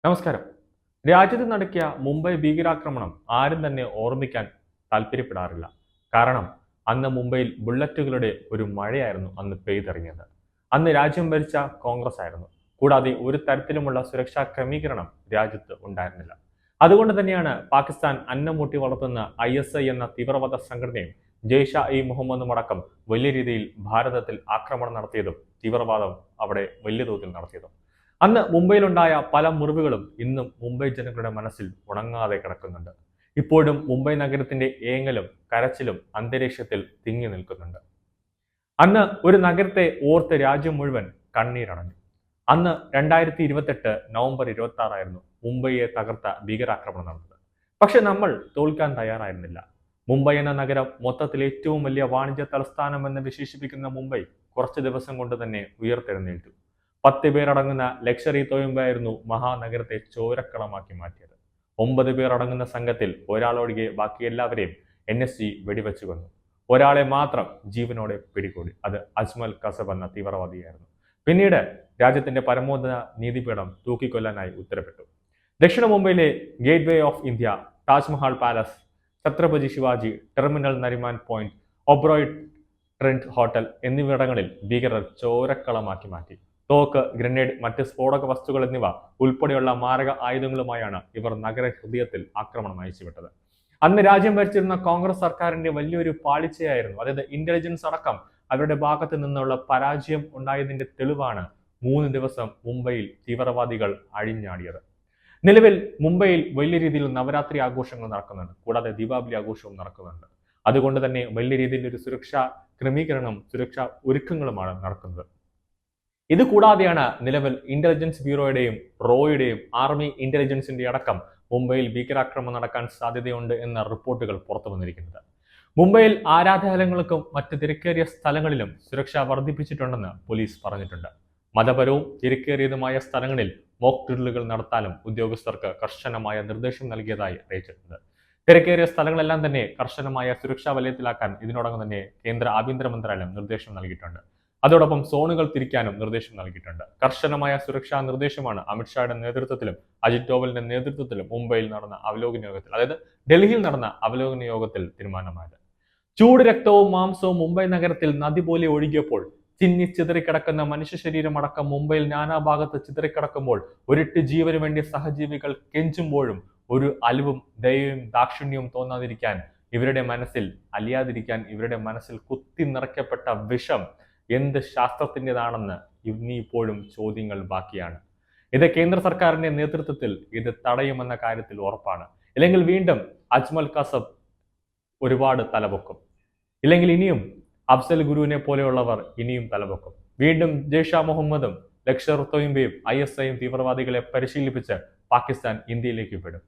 നമസ്കാരം. രാജ്യത്ത് നടക്കിയ മുംബൈ ഭീകരാക്രമണം ആരും തന്നെ ഓർമ്മിക്കാൻ താല്പര്യപ്പെടാറില്ല. കാരണം അന്ന് മുംബൈയിൽ ബുള്ളറ്റുകളുടെ ഒരു മഴയായിരുന്നു അന്ന് പെയ്തിറങ്ങിയത്. അന്ന് രാജ്യം ഭരിച്ച കോൺഗ്രസ് ആയിരുന്നു. കൂടാതെ ഒരു തരത്തിലുമുള്ള സുരക്ഷാ ക്രമീകരണം രാജ്യത്ത് ഉണ്ടായിരുന്നില്ല. അതുകൊണ്ട് തന്നെയാണ് പാകിസ്ഥാൻ അന്നം മൂട്ടി വളർത്തുന്ന ISI എന്ന തീവ്രവാദ സംഘടനയും ജയ്ഷ ഇ മുഹമ്മദും അടക്കം വലിയ രീതിയിൽ ഭാരതത്തിൽ ആക്രമണം നടത്തിയതും തീവ്രവാദം അവിടെ വലിയ തോതിൽ നടത്തിയതും. അന്ന് മുംബൈയിലുണ്ടായ പല മുറിവുകളും ഇന്നും മുംബൈ ജനങ്ങളുടെ മനസ്സിൽ ഉണങ്ങാതെ കിടക്കുന്നുണ്ട്. ഇപ്പോഴും മുംബൈ നഗരത്തിന്റെ ഏങ്ങലും കരച്ചിലും അന്തരീക്ഷത്തിൽ തിങ്ങി നിൽക്കുന്നുണ്ട്. അന്ന് ഒരു നഗരത്തെ ഓർത്ത് രാജ്യം മുഴുവൻ കണ്ണീരടഞ്ഞു. അന്ന് 2028 നവംബർ 26 മുംബൈയെ തകർത്ത ഭീകരാക്രമണം നടന്നത്. പക്ഷെ നമ്മൾ തോൽക്കാൻ തയ്യാറായിരുന്നില്ല. മുംബൈ എന്ന നഗരം മൊത്തത്തിൽ ഏറ്റവും വലിയ വാണിജ്യ തലസ്ഥാനം എന്ന് വിശേഷിപ്പിക്കുന്ന മുംബൈ കുറച്ച് ദിവസം കൊണ്ട് തന്നെ ഉയർത്തെഴുന്നേറ്റു. 10 പേരടങ്ങുന്ന ലക്ഷറി തോയുമ്പായിരുന്നു മഹാനഗരത്തെ ചോരക്കളമാക്കി മാറ്റിയത്. 9 പേർ അടങ്ങുന്ന സംഘത്തിൽ ഒരാളൊഴികെ ബാക്കി എല്ലാവരെയും NSG വെടിവെച്ചു കൊന്നു. ഒരാളെ മാത്രം ജീവനോടെ പിടികൂടി. അത് അജ്മൽ കസബ് എന്ന തീവ്രവാദിയായിരുന്നു. പിന്നീട് രാജ്യത്തിന്റെ പരമോന്നത നീതിപീഠം തൂക്കിക്കൊല്ലാനായി ഉത്തരവിട്ടു. ദക്ഷിണ മുംബൈയിലെ gate way of India, Taj Mahal palace, Chhatrapati Shivaji, terminal Nariman point, Oberoi trend hotel എന്നിവിടങ്ങളിൽ ഭീകരർ ചോരക്കളമാക്കി മാറ്റി. തോക്ക്, ഗ്രനേഡ്, മറ്റ് സ്ഫോടക വസ്തുക്കൾ എന്നിവ ഉൾപ്പെടെയുള്ള മാരക ആയുധങ്ങളുമായാണ് ഇവർ നഗര ഹൃദയത്തിൽ ആക്രമണം അയച്ചുവിട്ടത്. അന്ന് രാജ്യം ഭരിച്ചിരുന്ന കോൺഗ്രസ് സർക്കാരിന്റെ വലിയൊരു പാളിച്ചയായിരുന്നു. അതായത് ഇന്റലിജൻസ് അടക്കം അവരുടെ ഭാഗത്ത് നിന്നുള്ള പരാജയം ഉണ്ടായതിന്റെ തെളിവാണ് 3 ദിവസം മുംബൈയിൽ തീവ്രവാദികൾ അഴിഞ്ഞാടിയത്. നിലവിൽ മുംബൈയിൽ വലിയ രീതിയിൽ നവരാത്രി ആഘോഷങ്ങൾ നടക്കുന്നുണ്ട്. കൂടാതെ ദീപാവലി ആഘോഷവും നടക്കുന്നുണ്ട്. അതുകൊണ്ട് തന്നെ വലിയ രീതിയിൽ ഒരു സുരക്ഷാ ക്രമീകരണം, സുരക്ഷാ ഒരുക്കങ്ങളുമാണ് നടക്കുന്നത്. ഇത് കൂടാതെയാണ് നിലവിൽ ഇന്റലിജൻസ് ബ്യൂറോയുടെയും റോയുടെയും ആർമി ഇന്റലിജൻസിന്റെ അടക്കം മുംബൈയിൽ ഭീകരാക്രമണം നടക്കാൻ സാധ്യതയുണ്ട് എന്ന റിപ്പോർട്ടുകൾ പുറത്തു വന്നിരിക്കുന്നത്. മുംബൈയിൽ ആരാധനാലയങ്ങൾക്കും മറ്റ് തിരക്കേറിയ സ്ഥലങ്ങളിലും സുരക്ഷ വർദ്ധിപ്പിച്ചിട്ടുണ്ടെന്ന് പോലീസ് പറഞ്ഞിട്ടുണ്ട്. മതപരവും തിരക്കേറിയതുമായ സ്ഥലങ്ങളിൽ മോക്ക് ഡ്രില്ലുകൾ നടത്താനും ഉദ്യോഗസ്ഥർക്ക് കർശനമായ നിർദ്ദേശം നൽകിയതായി അറിയിച്ചിട്ടുണ്ട്. തിരക്കേറിയ സ്ഥലങ്ങളെല്ലാം തന്നെ കർശനമായ സുരക്ഷാ വലയത്തിലാക്കാൻ ഇതിനോടകം തന്നെ കേന്ദ്ര ആഭ്യന്തര മന്ത്രാലയം നിർദ്ദേശം നൽകിയിട്ടുണ്ട്. അതോടൊപ്പം സോണുകൾ തിരിക്കാനും നിർദ്ദേശം നൽകിയിട്ടുണ്ട്. കർശനമായ സുരക്ഷാ നിർദ്ദേശമാണ് അമിത്ഷായുടെ നേതൃത്വത്തിലും അജിത് ഡോവലിന്റെ നേതൃത്വത്തിലും മുംബൈയിൽ നടന്ന അവലോകന യോഗത്തിൽ, അതായത് ഡൽഹിയിൽ നടന്ന അവലോകന യോഗത്തിൽ തീരുമാനമായത്. ചൂട് രക്തവും മാംസവും മുംബൈ നഗരത്തിൽ നദി പോലെ ഒഴുകിയപ്പോൾ ചിന്നി ചിതറിക്കിടക്കുന്ന മനുഷ്യ ശരീരം അടക്കം മുംബൈയിൽ നാനാഭാഗത്ത് ചിതറിക്കിടക്കുമ്പോൾ ഒരിട്ട് ജീവന് വേണ്ടി സഹജീവികൾ കെഞ്ചുമ്പോഴും ഒരു അലിവും ദയവും ദാക്ഷിണ്യവും തോന്നാതിരിക്കാൻ, ഇവരുടെ മനസ്സിൽ അലിയാതിരിക്കാൻ, ഇവരുടെ മനസ്സിൽ കുത്തി നിറയ്ക്കപ്പെട്ട വിഷം എന്ത് ശാസ്ത്രത്തിൻ്റെതാണെന്ന് ഇപ്പോഴും ചോദ്യങ്ങൾ ബാക്കിയാണ്. ഇത് കേന്ദ്ര സർക്കാരിന്റെ നേതൃത്വത്തിൽ ഇത് തടയുമെന്ന കാര്യത്തിൽ ഉറപ്പാണ്. ഇല്ലെങ്കിൽ വീണ്ടും അജ്മൽ കസബ് ഒരുപാട് തലപൊക്കും. ഇല്ലെങ്കിൽ ഇനിയും അഫ്സൽ ഗുരുവിനെ പോലെയുള്ളവർ ഇനിയും തലപൊക്കും. വീണ്ടും ജയ്ഷ മുഹമ്മദും ലഷ്കർ തോയ്ബയും ISIയും തീവ്രവാദികളെ പരിശീലിപ്പിച്ച് പാകിസ്ഥാൻ ഇന്ത്യയിലേക്ക് വിടും.